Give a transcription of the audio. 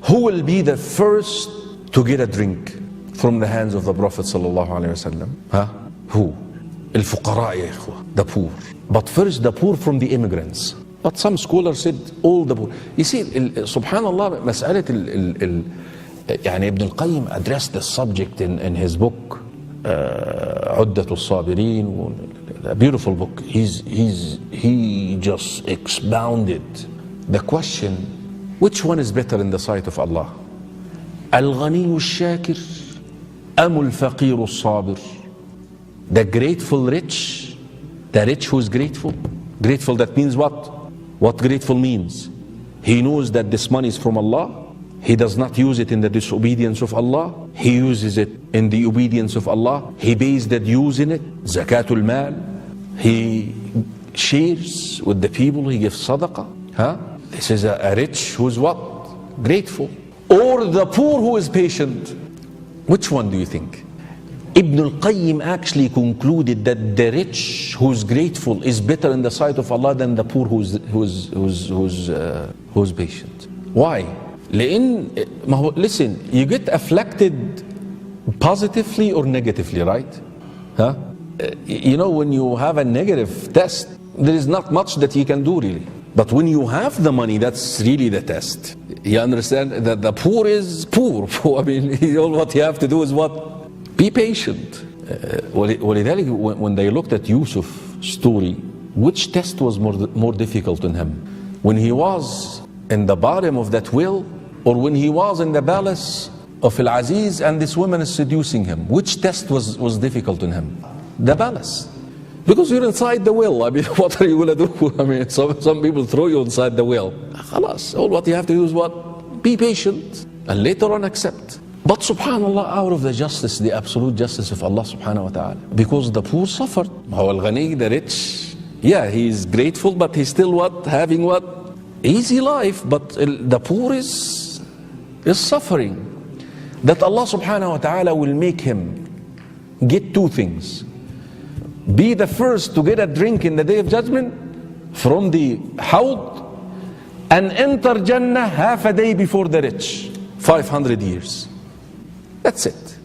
Who will be the first to get a drink from the hands of the Prophet sallallahu alaihi wasallam? Huh? Who? الفقراء يا إخوة, the poor. But first the poor from the immigrants. But some scholars said all the poor. You see, subhanallah, مسألة يعني Ibn al-Qayyim addressed the subject in his book عدة الصابرين, a beautiful book. He just expounded the question, which one is better in the sight of Allah? الغني الشاكر أم الفقير الصابر? The grateful rich, the rich who is grateful. Grateful, that means what? What grateful means? He knows that this money is from Allah. He does not use it in the disobedience of Allah. He uses it in the obedience of Allah. He pays that use in it, zakatul mal. He shares with the people, he gives sadaqah. Huh? This is a rich who is what? Grateful. Or the poor who is patient. Which one do you think? Ibn al-Qayyim actually concluded that the rich who is grateful is better in the sight of Allah than the poor who's patient. Why? Listen, you get afflicted positively or negatively, right? Huh? You know, when you have a negative test, there is not much that you can do really. But when you have the money, that's really the test. You understand that the poor is poor. I mean, all what you have to do is what? Be patient. ولذلك when they looked at Yusuf's story, which test was more difficult on him? When he was in the bottom of that well, or when he was in the palace of Al-Aziz and this woman is seducing him? Which test was difficult on him? The palace. Because you're inside the well. I mean, what are you going to do? I mean, some people throw you inside the well. Khalas, all what you have to do is what? Be patient and later on accept. But subhanallah, out of the justice, the absolute justice of Allah subhanahu wa ta'ala, because the poor suffered. Al-Ghani, the rich, yeah, he is grateful, but he's still what? Having what? Easy life, but the poor is suffering. That Allah subhanahu wa ta'ala will make him get two things. Be the first to get a drink in the day of judgment from the Hawd, and enter Jannah half a day before the rich, 500 years. That's it.